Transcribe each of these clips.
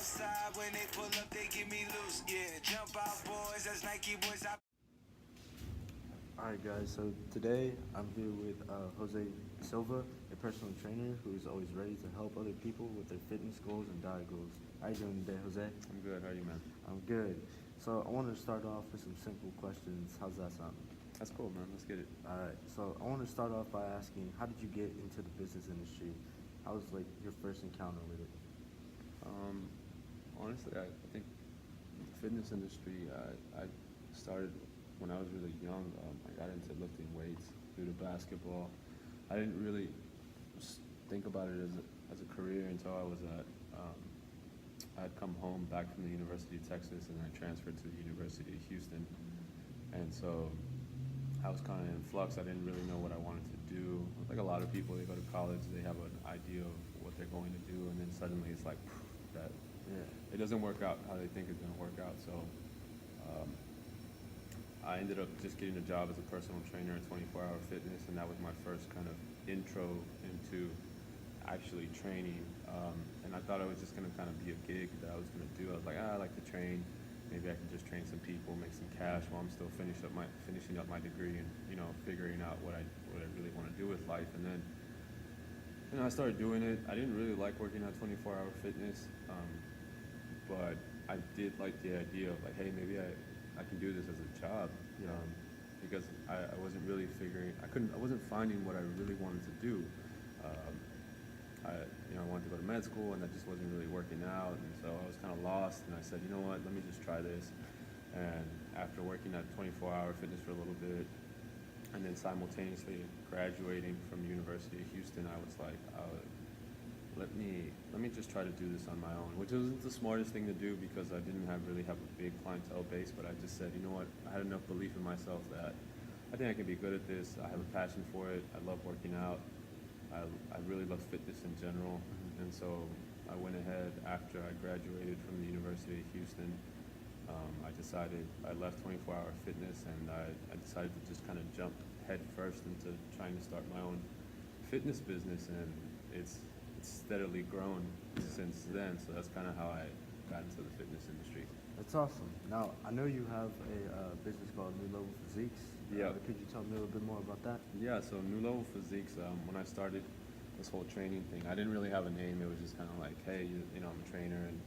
outside when they pull up, they give me loose. Yeah, jump out, boys. That's Nike boys. Alright guys, so today I'm here with Jose Silva, a personal trainer who is always ready to help other people with their fitness goals and diet goals. How you doing today, Jose? I'm good. How are you, man? I'm good. So I wanted to start off with some simple questions. How's that sound? That's cool, man. Let's get it. Alright, so I want to start off by asking, how did you get into the business industry? How was like your first encounter with it? Honestly, I think the fitness industry, I started when I was really young. I got into lifting weights due to basketball. I didn't really think about it as a career until I was at, I had come home back from the University of Texas and I transferred to the University of Houston. And so I was kind of in flux. I didn't really know what I wanted to do. Like a lot of people, they go to college, they have an idea of what they're going to do, and then suddenly it's like that. Yeah. It doesn't work out how they think it's going to work out. So I ended up just getting a job as a personal trainer at 24 Hour Fitness, and that was my first kind of intro into actually training. And I thought it was just going to kind of be a gig that I was going to do. I was like, I like to train. Maybe I can just train some people, make some cash while I'm still finishing up my degree and figuring out what I really want to do with life. And then I started doing it. I didn't really like working at 24 Hour Fitness, but I did like the idea of like, hey, maybe I can do this as a job. Because I wasn't really I wasn't finding what I really wanted to do. I wanted to go to med school, and that just wasn't really working out, and so I was kind of lost. And I said, you know what, let me just try this. And after working at 24 Hour Fitness for a little bit, and then simultaneously graduating from the University of Houston, I was like, let me just try to do this on my own, which wasn't the smartest thing to do because I didn't really have a big clientele base. But I just said, you know what, I had enough belief in myself that I think I can be good at this. I have a passion for it. I love working out. I really love fitness in general. And so I went ahead after I graduated from the University of Houston. I left 24 Hour Fitness, and I decided to just kind of jump head first into trying to start my own fitness business, and it's steadily grown since then. So that's kind of how I got into the fitness industry. That's awesome. Now, I know you have a business called New Level Physiques. Yeah. Could you tell me a little bit more about that? Yeah, so New Level Physiques, when I started this whole training thing, I didn't really have a name. It was just kind of like, hey, I'm a trainer and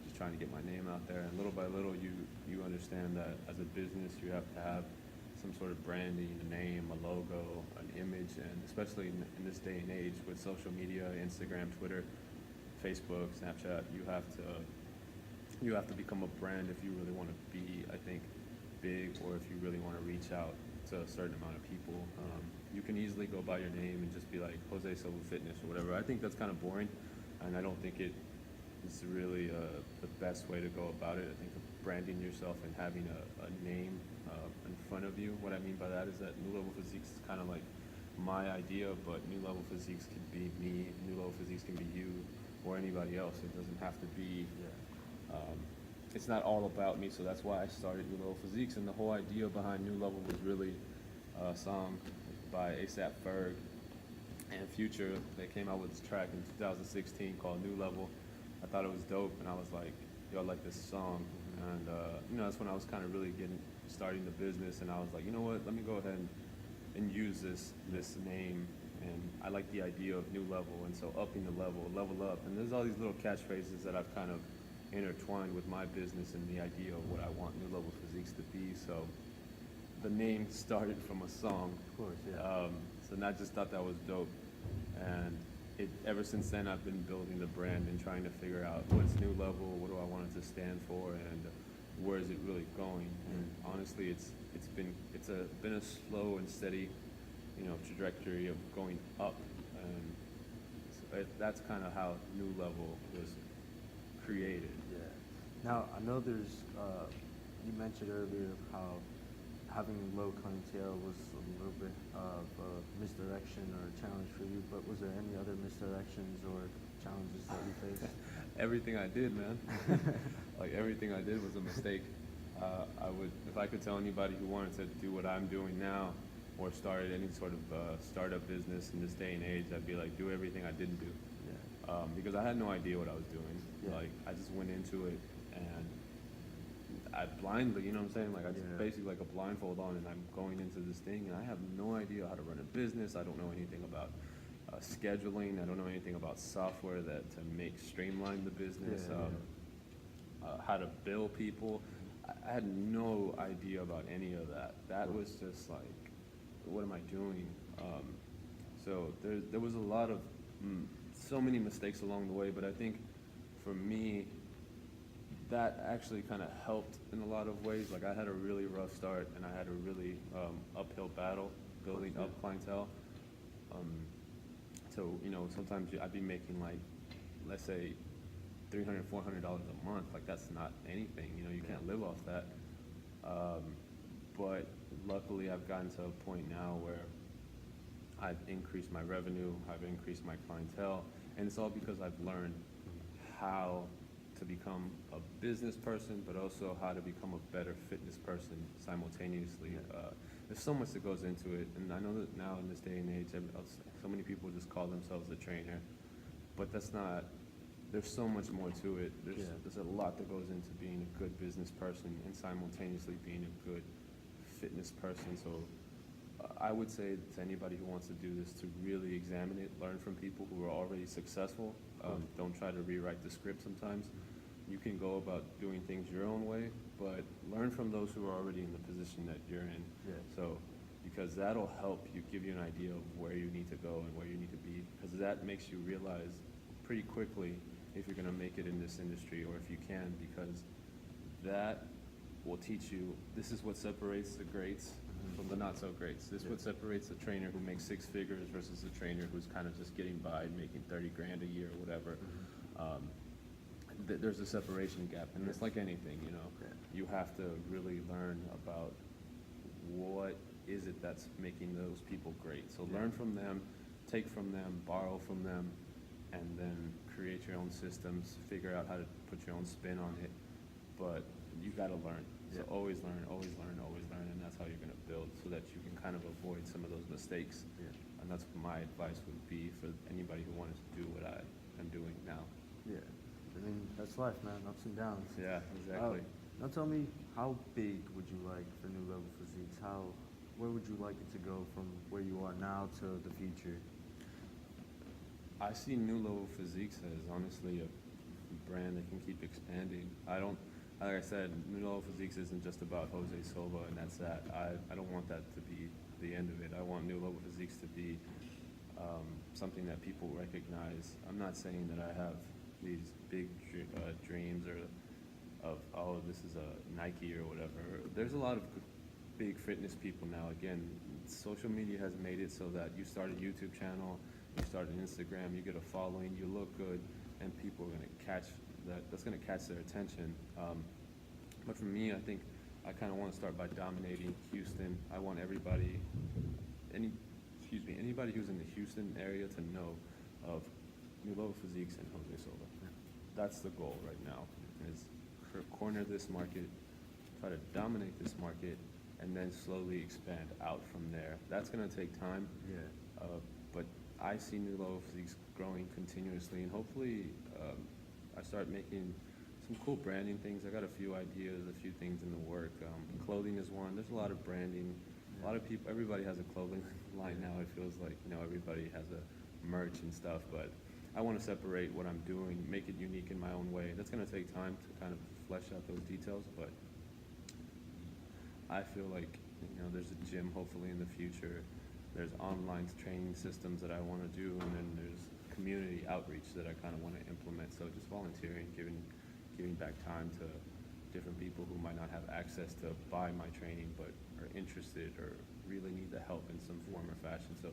just trying to get my name out there. And little by little, you understand that as a business, you have to have some sort of branding, a name, a logo, an image, and especially in this day and age with social media, Instagram, Twitter, Facebook, Snapchat, you have to become a brand if you really want to be, I think, big, or if you really want to reach out to a certain amount of people. You can easily go by your name and just be like Jose Silva Fitness or whatever. I think that's kind of boring, and I don't think it is really the best way to go about it. I think branding yourself and having a name in front of you. What I mean by that is that New Level Physiques is kind of like my idea, but New Level Physiques can be me, New Level Physiques can be you, or anybody else. It doesn't have to be, it's not all about me, so that's why I started New Level Physiques. And the whole idea behind New Level was really a song by A$AP Ferg and Future. They came out with this track in 2016 called New Level. I thought it was dope, and I was like, yo, I like this song. And that's when I was kind of really starting the business, and I was like, you know what, let me go ahead and use this name. And I like the idea of new level, and so upping the level up. And there's all these little catchphrases that I've kind of intertwined with my business and the idea of what I want New Level Physiques to be. So the name started from a song. Of course, yeah. So I just thought that was dope. And ever since then, I've been building the brand and trying to figure out what's New Level, what do I want it to stand for, and where is it really going. And honestly, it's been a slow and steady trajectory of going up, and so that's kind of how New Level was created. Yeah. Now, I know there's, you mentioned earlier how having low clientele was a little bit of a misdirection or a challenge for you, but was there any other misdirections or challenges that you faced? Everything I did, man. Like everything I did was a mistake. If I could tell anybody who wanted to do what I'm doing now, or started any sort of startup business in this day and age, I'd be like, do everything I didn't do. because I had no idea what I was doing. Yeah. Like I just went into it and I blindly, you know what I'm saying? Like I just Yeah. basically like a blindfold on, and I'm going into this thing, and I have no idea how to run a business. I don't know anything about scheduling. I don't know anything about software that to make streamline the business. Yeah, How to bill people. I had no idea about any of that. That was just like, what am I doing? So there was a lot of so many mistakes along the way, but I think for me, that actually kind of helped in a lot of ways. Like I had a really rough start, and I had a really uphill battle building up clientele. Um, so sometimes I'd be making like, let's say, $300, $400 a month. Like that's not anything. You can't live off that. But luckily, I've gotten to a point now where I've increased my revenue, I've increased my clientele, and it's all because I've learned how to become a business person, but also how to become a better fitness person simultaneously. There's so much that goes into it, and I know that now in this day and age, so many people just call themselves a trainer, but that's not. There's so much more to it. There's a lot that goes into being a good business person and simultaneously being a good fitness person. So I would say to anybody who wants to do this to really examine it, learn from people who are already successful. Don't try to rewrite the script sometimes. You can go about doing things your own way, but learn from those who are already in the position that you're in. Yeah. So, because that'll help you, give you an idea of where you need to go and where you need to be, because that makes you realize pretty quickly if you're going to make it in this industry or if you can, because that will teach you this is what separates the greats from the not so greats. This is what separates the trainer who makes six figures versus the trainer who's kind of just getting by and making 30 grand a year or whatever. There's a separation gap, and it's like anything, you have to really learn about what is it that's making those people great. So learn from them, take from them, borrow from them, and then create your own systems, figure out how to put your own spin on it. But you got to learn. So always learn, always learn, always learn, and that's how you're going to build so that you can kind of avoid some of those mistakes. And that's what my advice would be for anybody who wanted to do what I am doing now. Yeah. I mean, that's life, man. Ups and downs. Yeah, exactly. Now tell me, how big would you like for New Level Physiques? Where would you like it to go from where you are now to the future? I see New Level Physiques as honestly a brand that can keep expanding. Like I said, New Level Physiques isn't just about Jose Silva and that's that. I don't want that to be the end of it. I want New Level Physiques to be something that people recognize. I'm not saying that I have these big dreams or of, oh, this is a Nike or whatever. There's a lot of big fitness people now. Again, social media has made it so that you start a YouTube channel, you start an Instagram, you get a following, you look good, and people are going to catch that. That's going to catch their attention. But for me, I think I kind of want to start by dominating Houston. I want anybody who's in the Houston area to know of New Level Physiques and Jose Silva. That's the goal right now, is to corner this market, try to dominate this market, and then slowly expand out from there. That's going to take time. But I see New Level Physiques growing continuously, and hopefully I start making some cool branding things. I got a few ideas, a few things in the work. Clothing is one. There's a lot of branding. A lot of people, everybody has a clothing line now. It feels like, everybody has a merch and stuff, but I want to separate what I'm doing, make it unique in my own way. That's going to take time to kind of flesh out those details, but I feel like, there's a gym hopefully in the future. There's online training systems that I want to do, and then there's community outreach that I kind of want to implement. So just volunteering, giving back time to different people who might not have access to buy my training, but are interested or really need the help in some form or fashion. So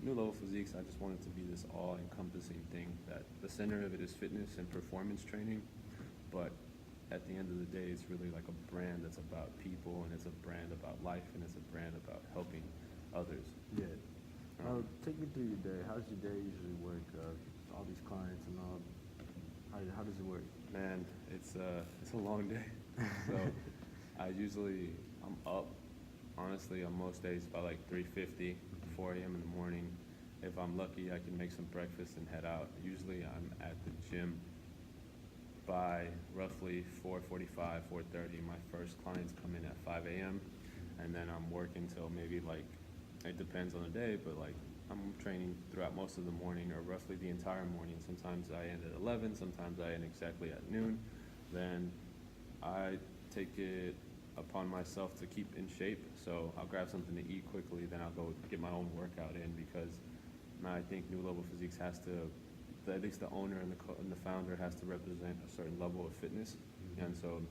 New Level Physiques, I just want it to be this all-encompassing thing that the center of it is fitness and performance training, but at the end of the day, it's really like a brand that's about people, and it's a brand about life, and it's a brand about helping others. Yeah. Take me through your day. How does your day usually work? All these clients and all. How does it work? Man, it's a long day. So I'm up, honestly, on most days by like 3:50, 4 a.m. in the morning, if I'm lucky, I can make some breakfast and head out. Usually I'm at the gym by roughly 4:45, 4:30. My first clients come in at 5 a.m. and then I'm working till maybe like, it depends on the day, but like I'm training throughout most of the morning or roughly the entire morning. Sometimes I end at 11, sometimes I end exactly at noon. Then I take it upon myself to keep in shape, so I'll grab something to eat quickly, then I'll go get my own workout in, because I think New Level Physiques has to, at least the owner and the founder has to represent a certain level of fitness, and so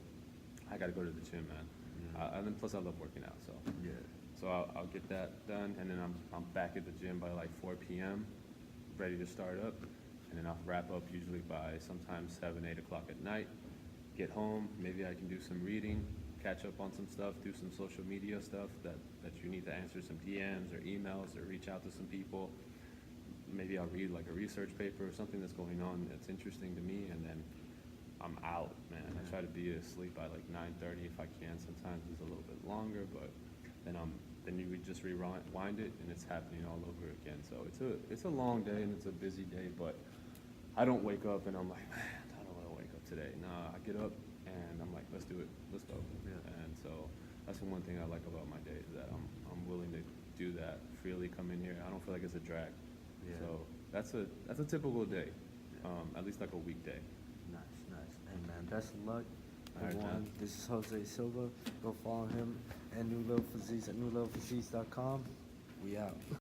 I got to go to the gym, man. And then plus I love working out, so Yeah. so I'll get that done, and then I'm back at the gym by like 4 p.m. ready to start up, and then I'll wrap up usually by sometimes 7, 8 o'clock at night. Get home, maybe I can do some reading, catch up on some stuff, do some social media stuff that you need to answer some DMs or emails or reach out to some people. Maybe I'll read like a research paper or something that's going on that's interesting to me, and then I'm out, man. I try to be asleep by like 9:30 if I can. Sometimes it's a little bit longer, but then you would just rewind it, and it's happening all over again. So it's a long day and it's a busy day, but I don't wake up and I'm like, man, I don't want to wake up today. Nah, I get up and I'm like, let's do it, let's go. Yeah. And so that's the one thing I like about my day, is that I'm willing to do that freely. Come in here, I don't feel like it's a drag. Yeah. So that's a typical day, at least like a weekday. Nice, nice. Hey man, best of luck. All right, Everyone, man. this is Jose Silva. Go follow him and New Level Physiques at newlevelphysiques.com. We out.